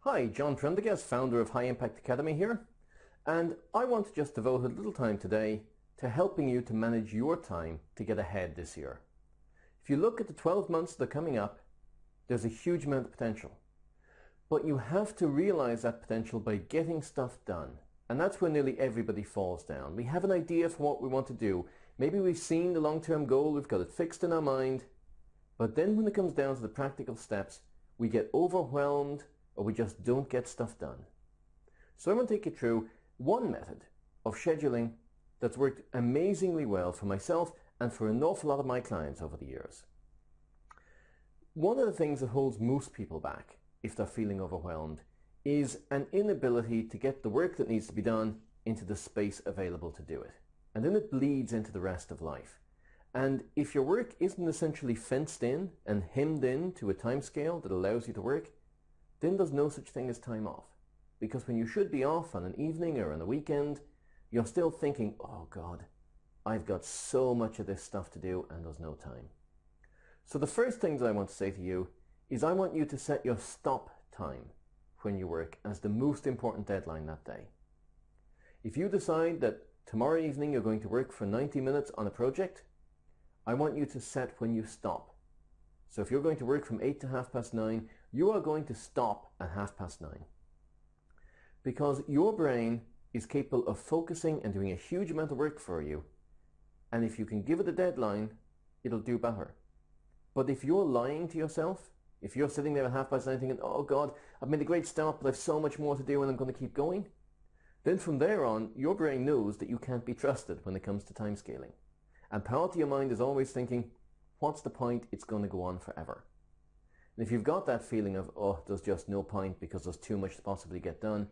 Hi, John Prendergast, founder of High Impact Academy here, and I want to just devote a little time today to helping you to manage your time to get ahead this year. If you look at the 12 months that are coming up, there's a huge amount of potential. But you have to realize that potential by getting stuff done. And that's where nearly everybody falls down. We have an idea for what we want to do. Maybe we've seen the long-term goal, we've got it fixed in our mind, but then when it comes down to the practical steps, we get overwhelmed or we just don't get stuff done. So I'm going to take you through one method of scheduling that's worked amazingly well for myself and for an awful lot of my clients over the years. One of the things that holds most people back if they're feeling overwhelmed is an inability to get the work that needs to be done into the space available to do it. And then it bleeds into the rest of life. And if your work isn't essentially fenced in and hemmed in to a time scale that allows you to work, then there's no such thing as time off. Because when you should be off on an evening or on a weekend, you're still thinking, oh God, I've got so much of this stuff to do and there's no time. So the first things I want to say to you is I want you to set your stop time when you work as the most important deadline that day. If you decide that tomorrow evening you're going to work for 90 minutes on a project, I want you to set when you stop. So if you're going to work from 8 to 9:30, you are going to stop at 9:30. Because your brain is capable of focusing and doing a huge amount of work for you. And if you can give it a deadline, it'll do better. But if you're lying to yourself, if you're sitting there at 9:30 thinking, oh God, I've made a great start, but I've so much more to do and I'm going to keep going, then from there on, your brain knows that you can't be trusted when it comes to time scaling. And part of your mind is always thinking, what's the point? It's going to go on forever. And if you've got that feeling of, oh, there's just no point because there's too much to possibly get done,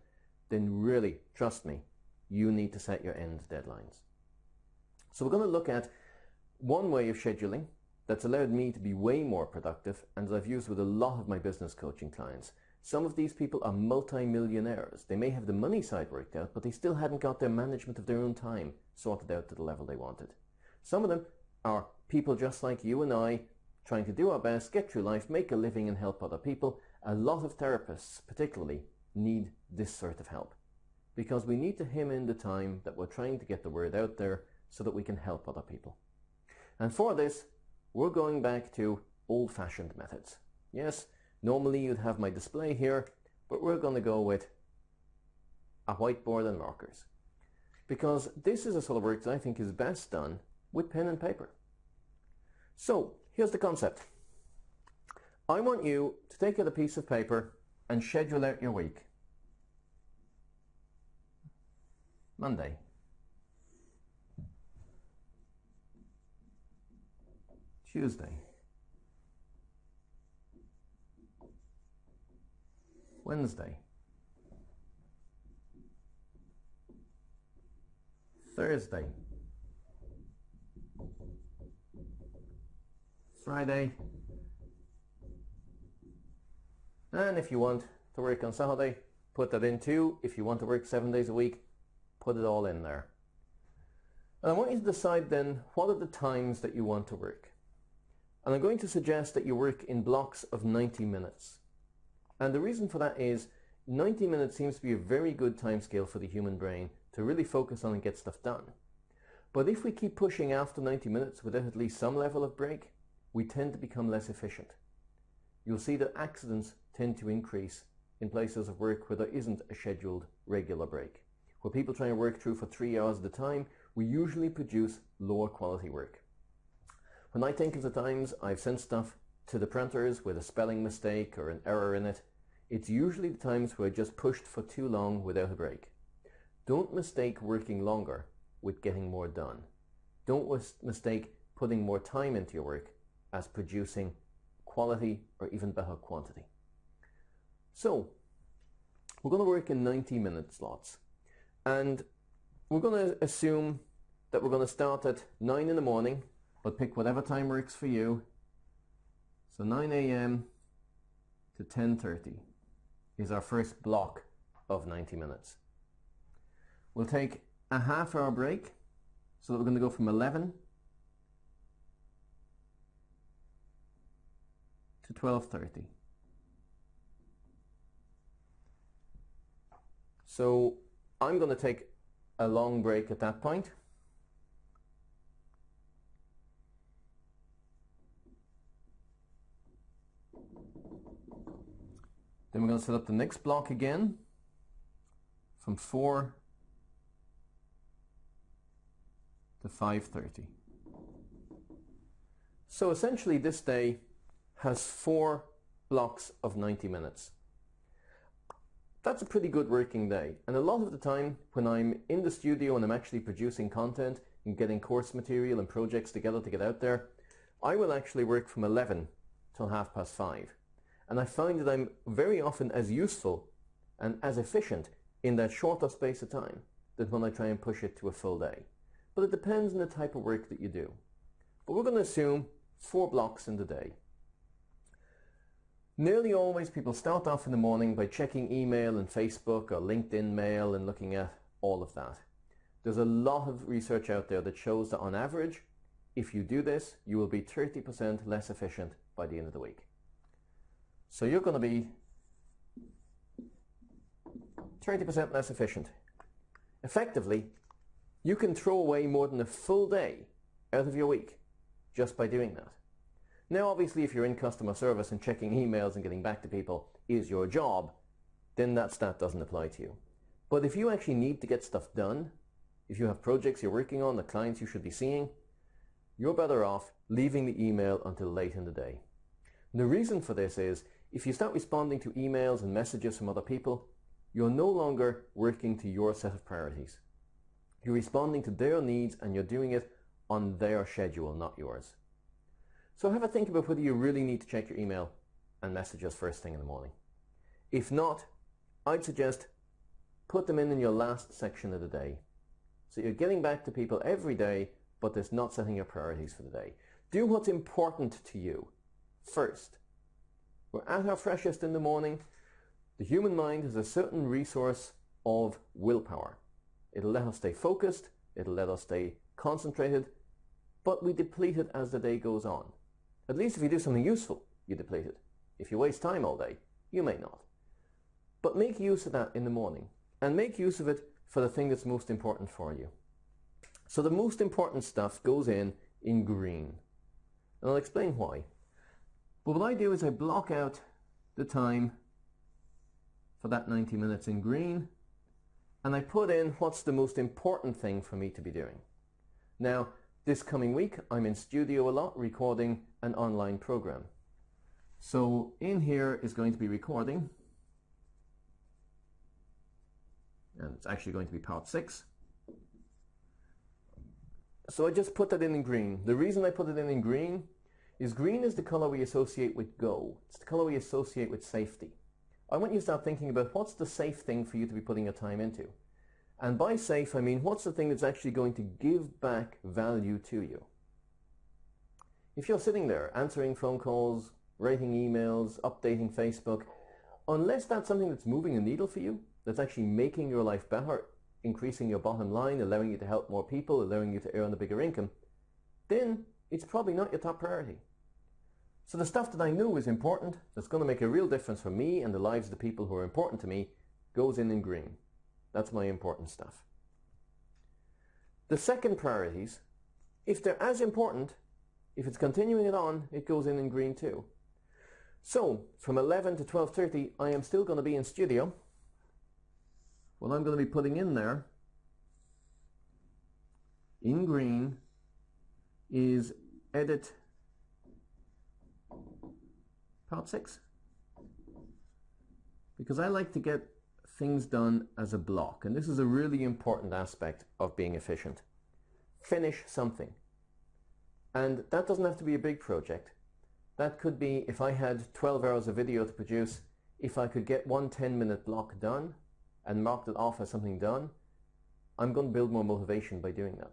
then really, trust me, you need to set your end deadlines. So we're going to look at one way of scheduling that's allowed me to be way more productive and that I've used with a lot of my business coaching clients. Some of these people are multi-millionaires. They may have the money side worked out, but they still hadn't got their management of their own time sorted out to the level they wanted. Some of them are people just like you and I, trying to do our best, get through life, make a living and help other people. A lot of therapists particularly need this sort of help because we need to hem in the time that we're trying to get the word out there so that we can help other people. And for this, we're going back to old-fashioned methods. Yes, normally you'd have my display here, but we're going to go with a whiteboard and markers because this is a sort of work that I think is best done with pen and paper. So here's the concept. I want you to take out a piece of paper and schedule out your week. Monday. Tuesday. Wednesday. Thursday. Friday. And if you want to work on Saturday, put that in too. If you want to work 7 days a week, put it all in there. And I want you to decide then what are the times that you want to work. And I'm going to suggest that you work in blocks of 90 minutes. And the reason for that is 90 minutes seems to be a very good time scale for the human brain to really focus on and get stuff done. But if we keep pushing after 90 minutes without at least some level of break, we tend to become less efficient. You'll see that accidents tend to increase in places of work where there isn't a scheduled regular break. Where people try and work through for 3 hours at a time, we usually produce lower quality work. When I think of the times I've sent stuff to the printers with a spelling mistake or an error in it, it's usually the times where I just pushed for too long without a break. Don't mistake working longer with getting more done. Don't mistake putting more time into your work as producing quality or even better quantity. So, we're going to work in 90-minute slots. And we're going to assume that we're going to start at 9 in the morning, but pick whatever time works for you. So 9 a.m. to 10:30 is our first block of 90 minutes. We'll take a half-hour break, so that we're going to go from 11 to 12:30. So I'm going to take a long break at that point. Then we're going to set up the next block again from 4 to 5:30. So essentially this day has 4 blocks of 90 minutes. That's a pretty good working day, and a lot of the time when I'm in the studio and I'm actually producing content and getting course material and projects together to get out there, I will actually work from 11 till 5:30. And I find that I'm very often as useful and as efficient in that shorter space of time than when I try and push it to a full day. But it depends on the type of work that you do. But we're going to assume 4 blocks in the day. Nearly always people start off in the morning by checking email and Facebook or LinkedIn mail and looking at all of that. There's a lot of research out there that shows that on average, if you do this, you will be 30% less efficient by the end of the week. So you're going to be 30% less efficient. Effectively, you can throw away more than a full day out of your week just by doing that. Now, obviously, if you're in customer service and checking emails and getting back to people is your job, then that stat doesn't apply to you. But if you actually need to get stuff done, if you have projects you're working on, the clients you should be seeing, you're better off leaving the email until late in the day. And the reason for this is, if you start responding to emails and messages from other people, you're no longer working to your set of priorities. You're responding to their needs and you're doing it on their schedule, not yours. So have a think about whether you really need to check your email and messages first thing in the morning. If not, I'd suggest put them in your last section of the day. So you're getting back to people every day, but there's not setting your priorities for the day. Do what's important to you first. We're at our freshest in the morning. The human mind has a certain resource of willpower. It'll let us stay focused, it'll let us stay concentrated, but we deplete it as the day goes on. At least if you do something useful, you deplete it. If you waste time all day, you may not. But make use of that in the morning, and make use of it for the thing that's most important for you. So the most important stuff goes in green. And I'll explain why. But what I do is I block out the time for that 90 minutes in green, and I put in what's the most important thing for me to be doing. Now, this coming week, I'm in studio a lot recording an online program. So in here is going to be recording, and it's actually going to be part 6. So I just put that in green. The reason I put it in green is the color we associate with go. It's the color we associate with safety. I want you to start thinking about what's the safe thing for you to be putting your time into. And by safe, I mean what's the thing that's actually going to give back value to you. If you're sitting there answering phone calls, writing emails, updating Facebook, unless that's something that's moving a needle for you, that's actually making your life better, increasing your bottom line, allowing you to help more people, allowing you to earn a bigger income, then it's probably not your top priority. So the stuff that I know is important, that's going to make a real difference for me and the lives of the people who are important to me, goes in green. That's my important stuff. The second priorities, if they're as important, if it's continuing it on, it goes in green too. So from 11 to 12:30, I am still going to be in studio. What I'm going to be putting in there in green is edit part 6, because I like to get things done as a block, and this is a really important aspect of being efficient. Finish something, and that doesn't have to be a big project. That could be, if I had 12 hours of video to produce, if I could get one 10-minute block done and marked it off as something done, I'm going to build more motivation by doing that.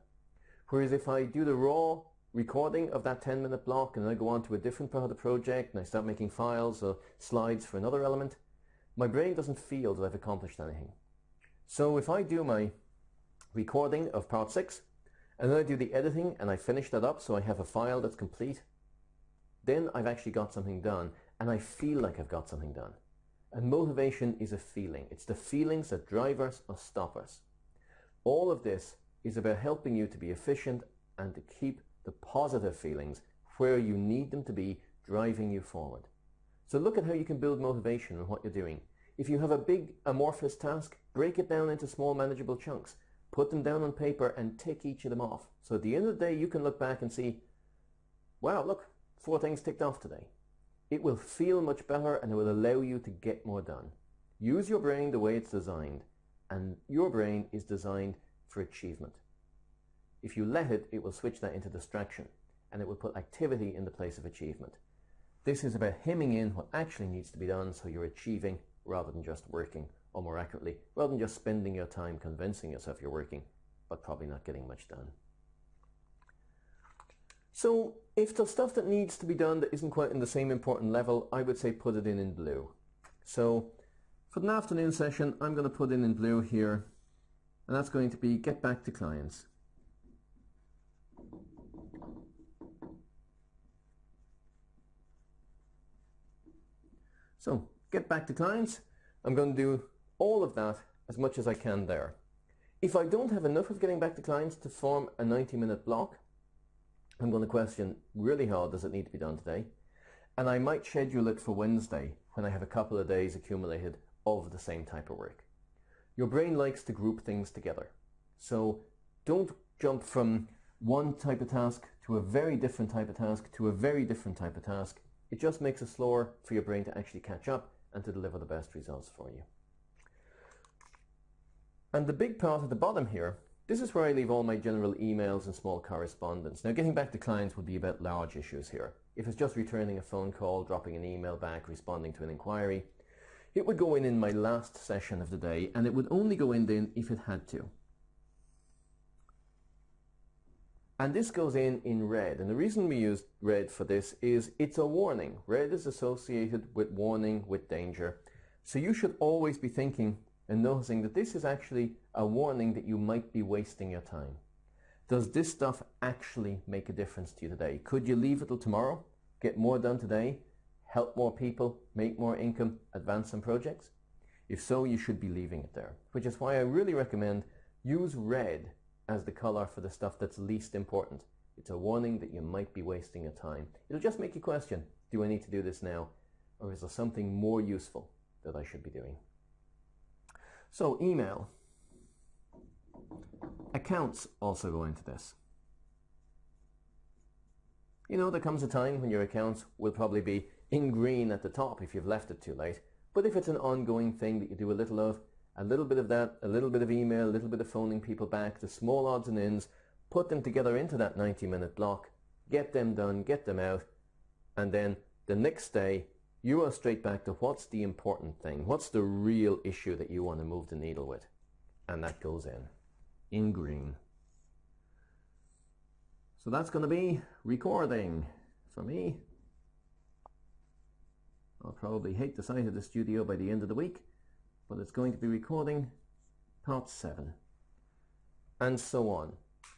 Whereas if I do the raw recording of that 10-minute block and I go on to a different part of the project and I start making files or slides for another element, my brain doesn't feel that I've accomplished anything. So if I do my recording of part 6 and then I do the editing and I finish that up so I have a file that's complete, then I've actually got something done and I feel like I've got something done. And motivation is a feeling. It's the feelings that drive us or stop us. All of this is about helping you to be efficient and to keep the positive feelings where you need them to be, driving you forward. So look at how you can build motivation in what you're doing. If you have a big amorphous task, break it down into small manageable chunks. Put them down on paper and tick each of them off. So at the end of the day, you can look back and see, wow, look, 4 things ticked off today. It will feel much better and it will allow you to get more done. Use your brain the way it's designed, and your brain is designed for achievement. If you let it, it will switch that into distraction and it will put activity in the place of achievement. This is about hemming in what actually needs to be done so you're achieving rather than just working, or more accurately, rather than just spending your time convincing yourself you're working, but probably not getting much done. So if the stuff that needs to be done that isn't quite in the same important level, I would say put it in blue. So for the afternoon session, I'm going to put in blue here, and that's going to be get back to clients. So get back to clients. I'm going to do all of that as much as I can there. If I don't have enough of getting back to clients to form a 90-minute block, I'm going to question really how does it need to be done today, and I might schedule it for Wednesday when I have a couple of days accumulated of the same type of work. Your brain likes to group things together, so don't jump from one type of task to a very different type of task to a very different type of task. It just makes it slower for your brain to actually catch up and to deliver the best results for you. And the big part at the bottom here, this is where I leave all my general emails and small correspondence. Now, getting back to clients would be about large issues here. If it's just returning a phone call, dropping an email back, responding to an inquiry, it would go in my last session of the day, and it would only go in then if it had to. And this goes in red. And the reason we use red for this is it's a warning. Red is associated with warning, with danger. So you should always be thinking and noticing that this is actually a warning that you might be wasting your time. Does this stuff actually make a difference to you today? Could you leave it till tomorrow, get more done today, help more people, make more income, advance some projects? If so, you should be leaving it there, which is why I really recommend use red as the color for the stuff that's least important. It's a warning that you might be wasting your time. It'll just make you question, do I need to do this now? Or is there something more useful that I should be doing? So email. Accounts also go into this. You know, there comes a time when your accounts will probably be in green at the top if you've left it too late. But if it's an ongoing thing that you do a little of, a little bit of that, a little bit of email, a little bit of phoning people back, the small odds and ends, put them together into that 90-minute block, get them done, get them out, and then the next day you are straight back to what's the important thing, what's the real issue that you want to move the needle with, and that goes in green. So that's going to be recording for me. I'll probably hate the sight of the studio by the end of the week, but it's going to be recording part 7, and so on.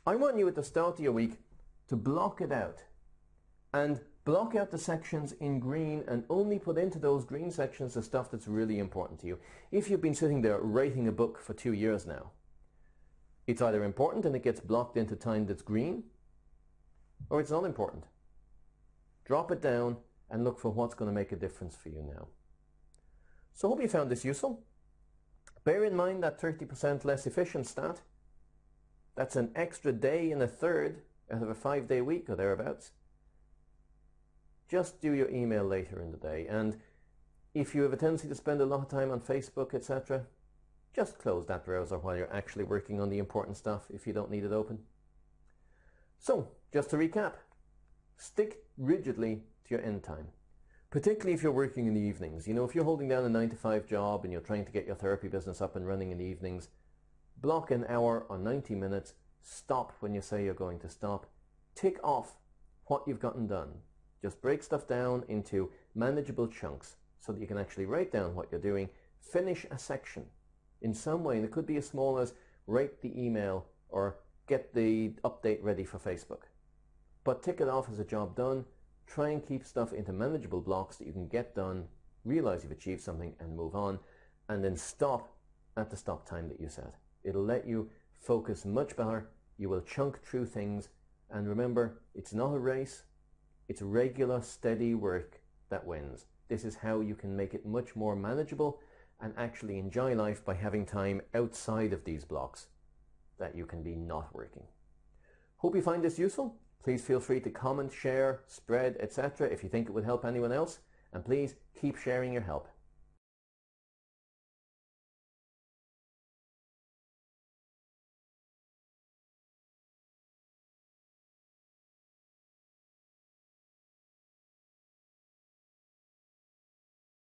I want you at the start of your week to block it out and block out the sections in green and only put into those green sections the stuff that's really important to you. If you've been sitting there writing a book for 2 years now, it's either important and it gets blocked into time that's green, or it's not important. Drop it down and look for what's going to make a difference for you now. So I hope you found this useful. Bear in mind that 30% less efficient stat. That's an extra day and a third out of a 5-day week or thereabouts. Just do your email later in the day, and if you have a tendency to spend a lot of time on Facebook, etc., just close that browser while you're actually working on the important stuff if you don't need it open. So, just to recap, stick rigidly to your end time, particularly if you're working in the evenings. You know, if you're holding down a 9-to-5 job and you're trying to get your therapy business up and running in the evenings, block an hour or 90 minutes, stop when you say you're going to stop, tick off what you've gotten done. Just break stuff down into manageable chunks so that you can actually write down what you're doing, finish a section in some way, and it could be as small as write the email or get the update ready for Facebook. But tick it off as a job done. Try and keep stuff into manageable blocks that you can get done realize you've achieved something and move on, and then stop at the stop time that you set. It'll let you focus much better. You will chunk through things, and remember, it's not a race, it's regular, steady work that wins. This is how you can make it much more manageable and actually enjoy life by having time outside of these blocks that you can be not working. Hope you find this useful. Please feel free to comment, share, spread, etc. if you think it would help anyone else. And please keep sharing your help.